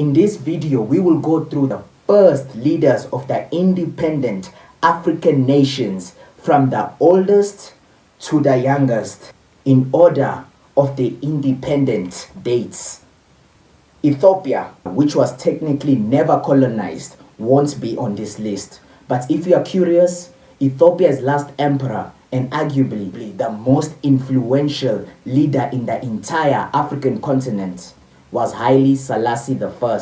In this video, we will go through the first leaders of the independent African nations from the oldest to the youngest in order of the independent dates. Ethiopia, which was technically never colonized, won't be on this list. But if you are curious, Ethiopia's last emperor and arguably the most influential leader in the entire African continent was Haile Selassie I.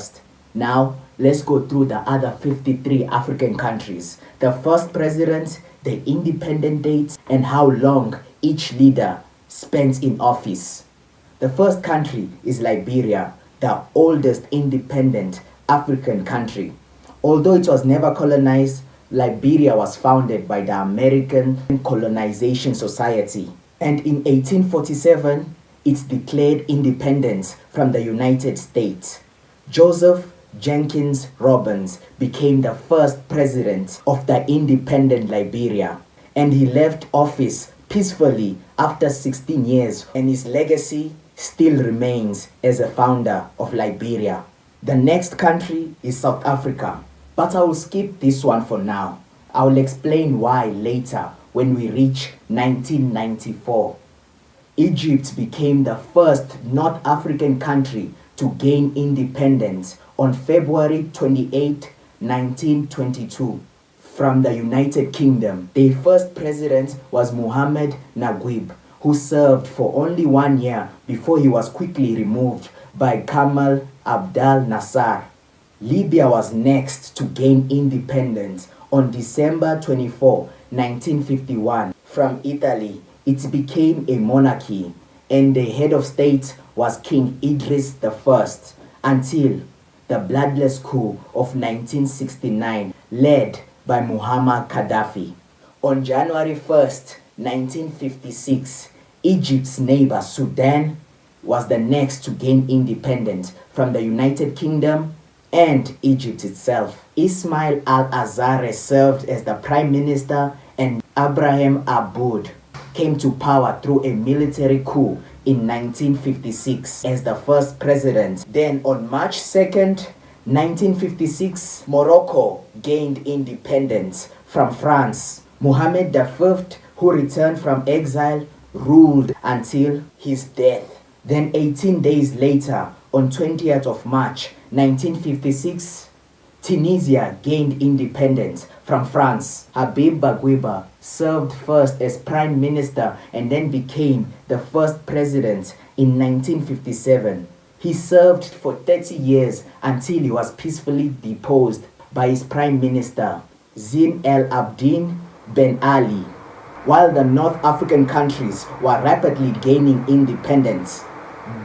Now, let's go through the other 53 African countries, the first president, the independent dates, and how long each leader spent in office. The first country is Liberia, the oldest independent African country. Although it was never colonized, Liberia was founded by the American Colonization Society, and in 1847, it declared independence from the United States. Joseph Jenkins Robbins became the first president of the independent Liberia, and he left office peacefully after 16 years, and his legacy still remains as a founder of Liberia. The next country is South Africa, but I will skip this one for now. I will explain why later when we reach 1994. Egypt became the first North African country to gain independence on February 28, 1922 from the United Kingdom. Their first president was Mohamed Naguib, who served for only 1 year before he was quickly removed by Gamal Abdel Nasser. Libya was next to gain independence on December 24, 1951 from Italy. It became a monarchy, and the head of state was King Idris I until the bloodless coup of 1969 led by Muammar Gaddafi. On January 1st, 1956, Egypt's neighbor Sudan was the next to gain independence from the United Kingdom and Egypt itself. Ismail al-Azhar served as the prime minister, and Abraham Aboud came to power through a military coup in 1956 as the first president. Then on March 2nd, 1956, Morocco gained independence from France. Mohammed V, who returned from exile, ruled until his death. Then 18 days later, on 20th of March 1956, Tunisia gained independence from France. Habib Bourguiba served first as prime minister and then became the first president in 1957. He served for 30 years until he was peacefully deposed by his prime minister, Zine El Abidine Ben Ali. While the North African countries were rapidly gaining independence,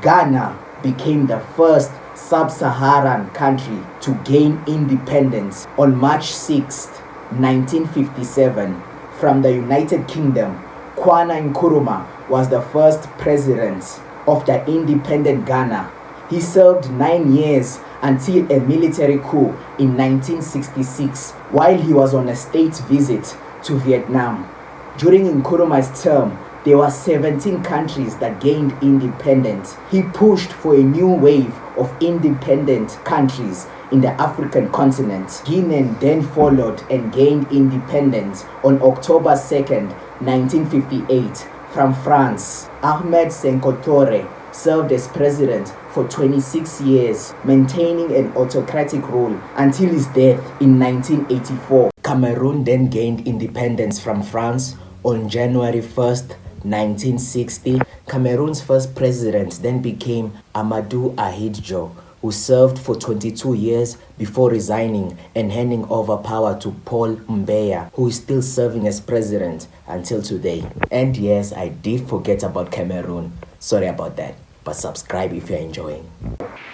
Ghana became the first sub-Saharan country to gain independence on March 6, 1957 from the United Kingdom. Kwame Nkrumah was the first president of the independent Ghana. He served 9 years until a military coup in 1966 while he was on a state visit to Vietnam. During Nkrumah's term, there were 17 countries that gained independence. He pushed for a new wave of independent countries in the African continent. Guinea then followed and gained independence on October 2nd, 1958 from France. Ahmed Sékou Touré served as president for 26 years, maintaining an autocratic rule until his death in 1984. Cameroon then gained independence from France on January 1st, 1960. Cameroon's first president then became Amadou Ahidjo, who served for 22 years before resigning and handing over power to Paul Mbeya, who is still serving as president until today. And yes, I did forget about Cameroon. Sorry about that, but subscribe if you're enjoying.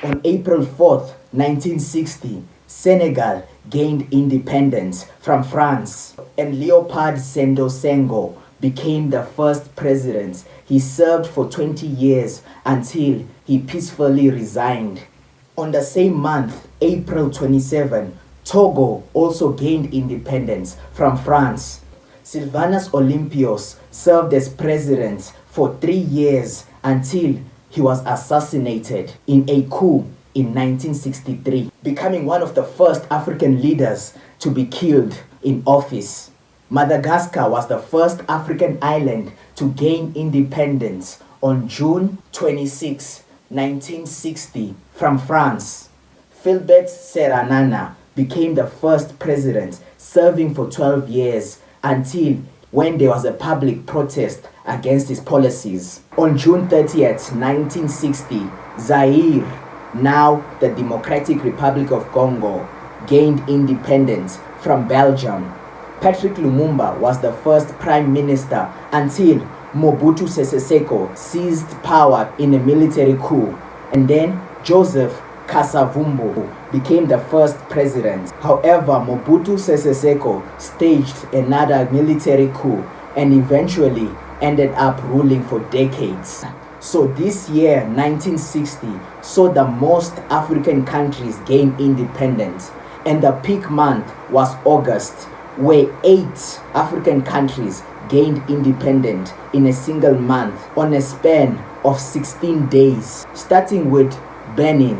On April 4th, 1960, Senegal gained independence from France, and Leopold Sédar Senghor became the first president. He served for 20 years until he peacefully resigned. On the same month, April 27, Togo also gained independence from France. Sylvanus Olympios served as president for 3 years until he was assassinated in a coup in 1963, becoming one of the first African leaders to be killed in office. Madagascar was the first African island to gain independence on June 26, 1960 from France. Philbert Serranana became the first president, serving for 12 years until when there was a public protest against his policies. On June 30th, 1960, Zaire, now the Democratic Republic of Congo, gained independence from Belgium. Patrick Lumumba was the first prime minister until Mobutu Sese Seko seized power in a military coup, and then Joseph Kasavumbu became the first president. However, Mobutu Sese Seko staged another military coup and eventually ended up ruling for decades. So this year, 1960, saw the most African countries gain independence, and the peak month was August, where 8 African countries gained independence in a single month on a span of 16 days, starting with Benin,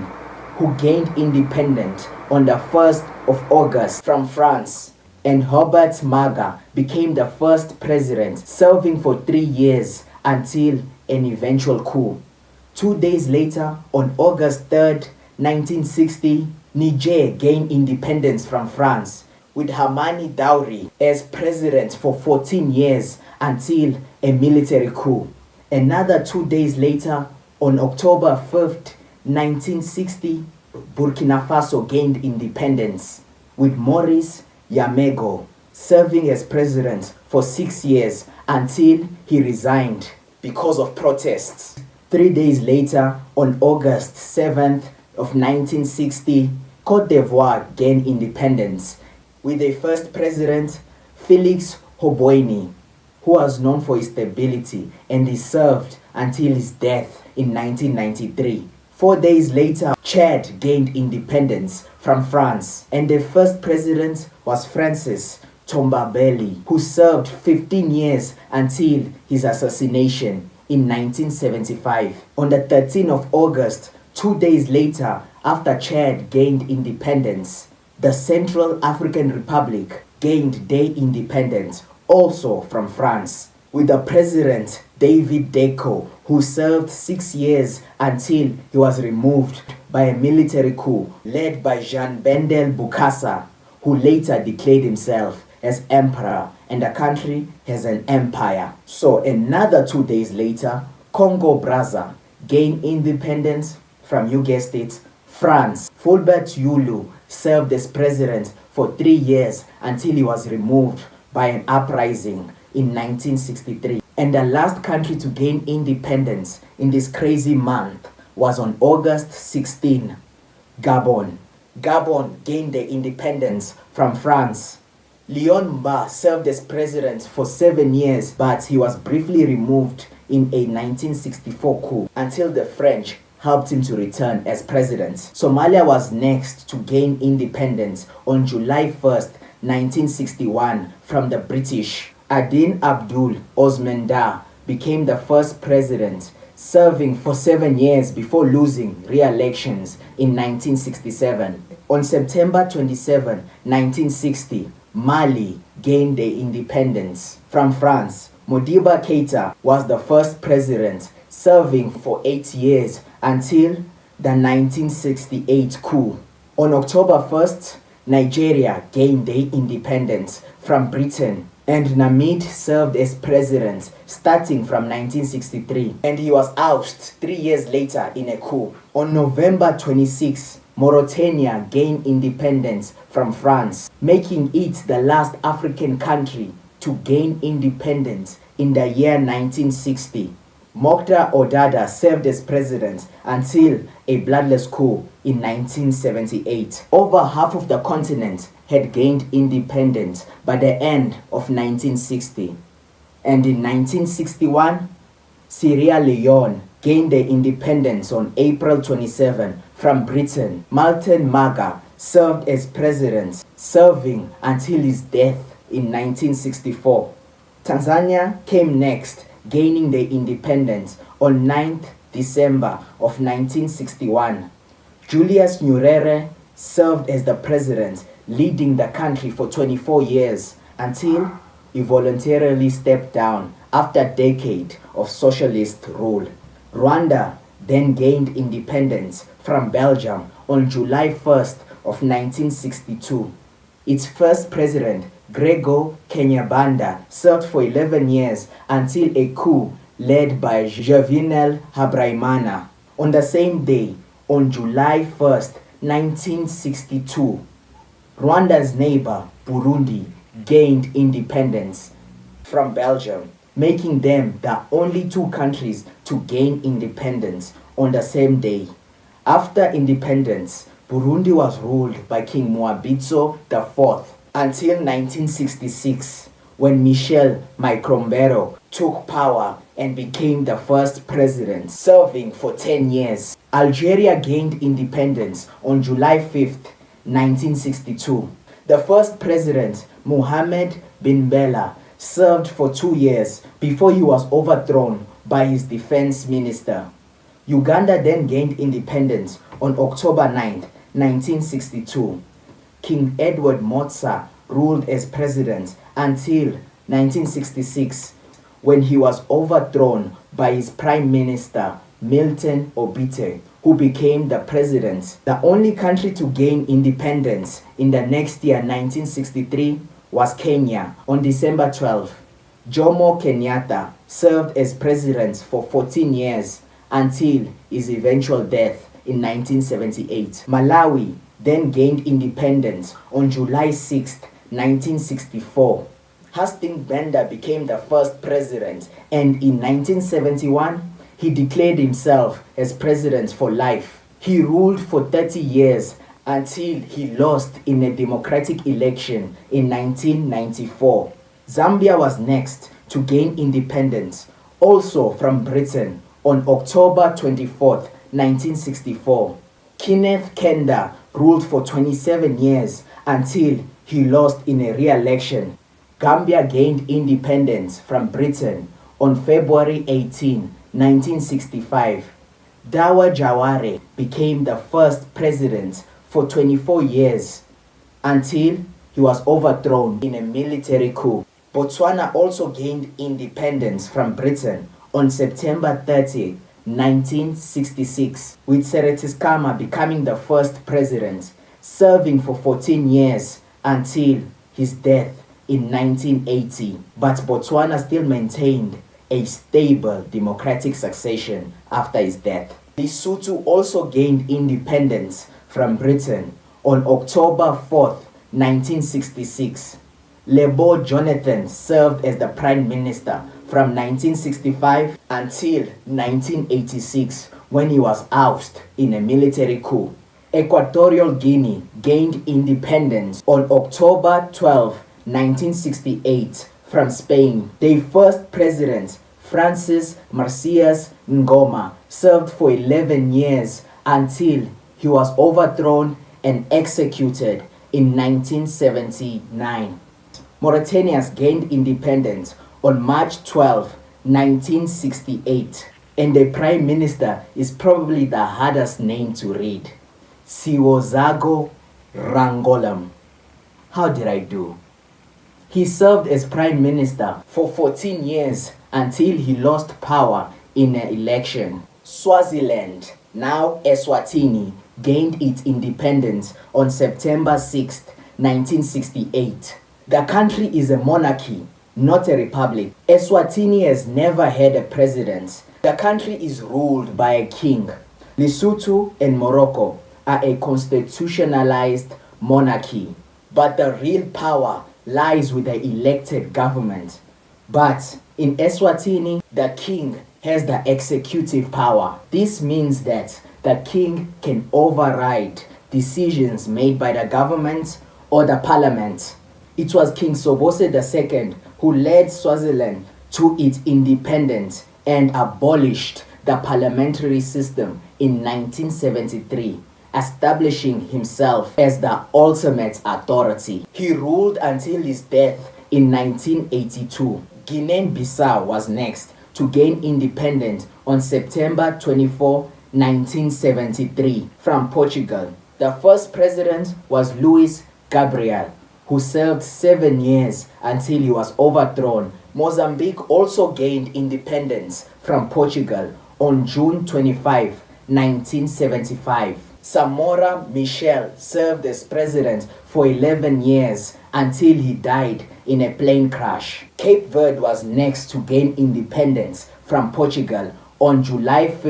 who gained independence on the 1st of August from France, and Hubert Maga became the first president, serving for 3 years until an eventual coup. 2 days later, on August 3rd, 1960, Niger gained independence from France, with Hamani Dauri as president for 14 years until a military coup. Another 2 days later, on October 5th, 1960, Burkina Faso gained independence, with Maurice Yamego serving as president for 6 years until he resigned because of protests. 3 days later, on August 7th of 1960, Côte d'Ivoire gained independence, with their first president, Felix Houphouët, who was known for his stability, and he served until his death in 1993. 4 days later, Chad gained independence from France, and the first president was Francis Tombabeli, who served 15 years until his assassination in 1975. On the 13th of August, 2 days later, after Chad gained independence, the Central African Republic gained their independence also from France, with the president David Deco, who served 6 years until he was removed by a military coup led by Jean Bendel Bokassa, who later declared himself as emperor, and the country has an empire. So another 2 days later, Congo Brazza gained independence from, you guessed it, France. Fulbert Yulu served as president for 3 years until he was removed by an uprising in 1963. And the last country to gain independence in this crazy month was on August 16, Gabon. Gabon gained their independence from France. Leon Mba served as president for 7 years, but he was briefly removed in a 1964 coup until the French helped him to return as president. Somalia was next to gain independence on July 1st, 1961 from the British. Adin Abdul Osmanda became the first president, serving for 7 years before losing re-elections in 1967. On September 27, 1960, Mali gained their independence from France. Modibo Keita was the first president, serving for 8 years until the 1968 coup. On October 1st, Nigeria gained their independence from Britain, and Namid served as president starting from 1963, and he was ousted 3 years later in a coup. On November 26, Mauritania gained independence from France, making it the last African country to gain independence in the year 1960. Mokhtar Odada served as president until a bloodless coup in 1978. Over half of the continent had gained independence by the end of 1960. And in 1961, Sierra Leone gained their independence on April 27 from Britain. Martin Maga served as president, serving until his death in 1964. Tanzania came next, gaining their independence on 9th December of 1961. Julius Nyerere served as the president, leading the country for 24 years until he voluntarily stepped down after a decade of socialist rule. Rwanda then gained independence from Belgium on July 1st of 1962. Its first president, Gregor Kanyabanda, served for 11 years until a coup led by Juvenal Habyarimana. On the same day, on July 1st, 1962, Rwanda's neighbor, Burundi, gained independence from Belgium, making them the only two countries to gain independence on the same day. After independence, Burundi was ruled by King Mwambutsa IV until 1966, when Michel Micombero took power and became the first president, serving for 10 years. Algeria gained independence on July 5th, 1962. The first president, Mohamed bin Bella, served for 2 years before he was overthrown by his defense minister. Uganda then gained independence on October 9th, 1962. King Edward Motsa ruled as president until 1966, when he was overthrown by his prime minister, Milton Obote, who became the president. The only country to gain independence in the next year, 1963, was Kenya on December 12. Jomo Kenyatta served as president for 14 years until his eventual death in 1978. Malawi then gained independence on July 6, 1964. Hastings Banda became the first president, and in 1971, he declared himself as president for life. He ruled for 30 years until he lost in a democratic election in 1994. Zambia was next to gain independence, also from Britain, on October 24, 1964. Kenneth Kaunda ruled for 27 years until he lost in a re-election. Gambia gained independence from Britain on February 18, 1965. Dawa Jaware became the first president for 24 years until he was overthrown in a military coup. Botswana also gained independence from Britain on September 30, 1966, with Seretse becoming the first president, serving for 14 years until his death in 1980. But Botswana still maintained a stable democratic succession after his death. Lesotho also gained independence from Britain on October 4, 1966. Lebo Jonathan served as the prime minister from 1965 until 1986, when he was ousted in a military coup. Equatorial Guinea gained independence on October 12, 1968 from Spain. Their first president, Francis Marcius Ngoma, served for 11 years until he was overthrown and executed in 1979. Mauritania gained independence on March 12, 1968, and the prime minister is probably the hardest name to read. Siwozago Rangolam. How did I do? He served as prime minister for 14 years until he lost power in an election. Swaziland, now Eswatini, gained its independence on September 6, 1968. The country is a monarchy, not a republic. Eswatini has never had a president. The country is ruled by a king. Lesotho and Morocco are a constitutionalized monarchy, but the real power lies with the elected government. But in Eswatini, the king has the executive power. This means that the king can override decisions made by the government or the parliament. It was King Sobose II who led Swaziland to its independence and abolished the parliamentary system in 1973, establishing himself as the ultimate authority. He ruled until his death in 1982. Guinea-Bissau was next to gain independence on September 24, 1973, from Portugal. The first president was Luis Gabriel, who served 7 years until he was overthrown. Mozambique also gained independence from Portugal on June 25, 1975. Samora Machel served as president for 11 years until he died in a plane crash. Cape Verde was next to gain independence from Portugal on July 5,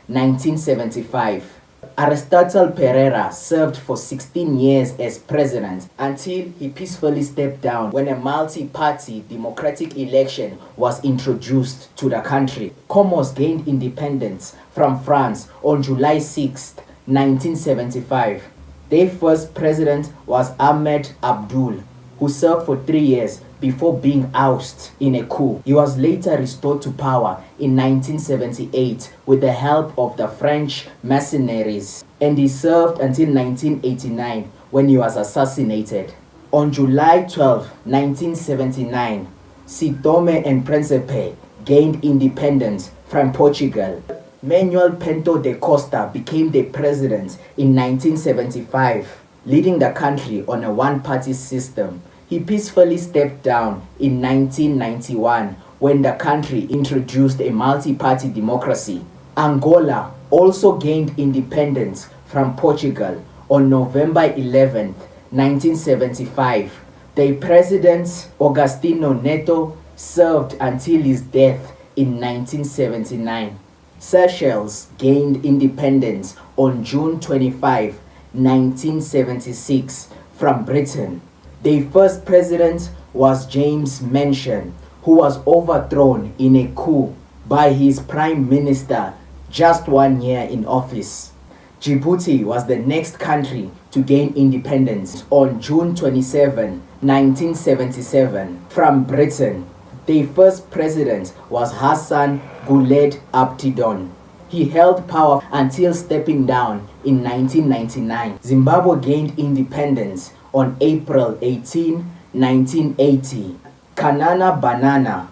1975. Aristotle Pereira served for 16 years as president until he peacefully stepped down when a multi-party democratic election was introduced to the country. Comoros gained independence from France on July 6, 1975. Their first president was Ahmed Abdul, who served for 3 years before being ousted in a coup. He was later restored to power in 1978 with the help of the French mercenaries, and he served until 1989 when he was assassinated. On July 12, 1979, São Tomé and Príncipe gained independence from Portugal. Manuel Pinto da Costa became the president in 1975, leading the country on a one-party system. He peacefully stepped down in 1991 when the country introduced a multi-party democracy. Angola also gained independence from Portugal on November 11, 1975. The president, Agostinho Neto, served until his death in 1979. Seychelles gained independence on June 25, 1976 from Britain. Their first president was James Manchin, who was overthrown in a coup by his prime minister just 1 year in office. Djibouti was the next country to gain independence on June 27, 1977 from Britain. Their first president was Hassan Guled Abdidon. He held power until stepping down in 1999. Zimbabwe gained independence on April 18, 1980. Kanana Banana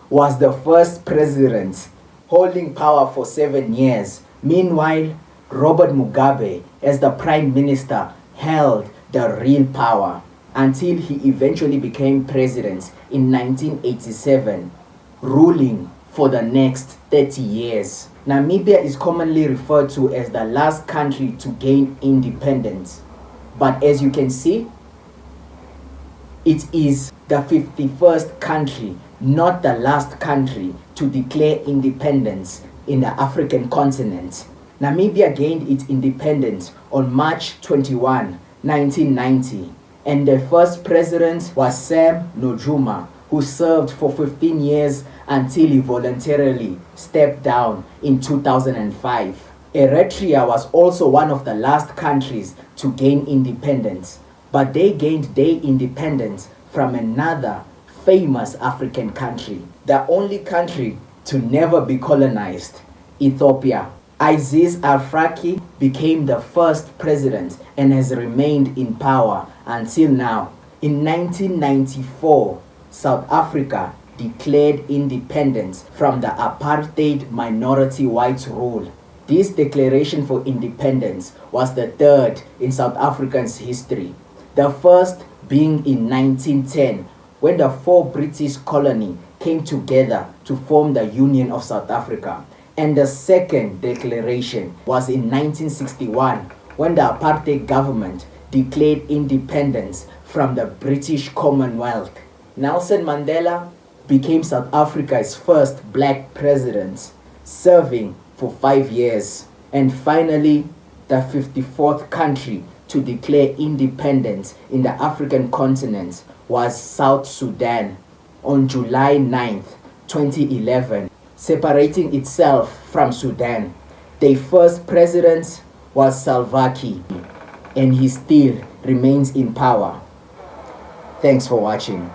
was the first president, holding power for 7 years. Meanwhile, Robert Mugabe, as the prime minister, held the real power until he eventually became president in 1987, ruling for the next 30 years. Namibia is commonly referred to as the last country to gain independence. But as you can see, it is the 51st country, not the last country, to declare independence in the African continent. Namibia gained its independence on March 21, 1990, and the first president was Sam Nujoma, who served for 15 years until he voluntarily stepped down in 2005. Eritrea was also one of the last countries to gain independence, but they gained their independence from another famous African country, the only country to never be colonized, Ethiopia. Aziz Afwerki became the first president and has remained in power until now. In 1994, South Africa declared independence from the apartheid minority white rule. This declaration for independence was the third in South Africa's history, the first being in 1910, when the 4 British colonies came together to form the Union of South Africa. And the second declaration was in 1961, when the apartheid government declared independence from the British Commonwealth. Nelson Mandela became South Africa's first black president, serving for 5 years. And finally, the 54th country to declare independence in the African continent was South Sudan on July 9th, 2011, separating itself from Sudan. Their first president was Salva Kiir, and he still remains in power. Thanks for watching.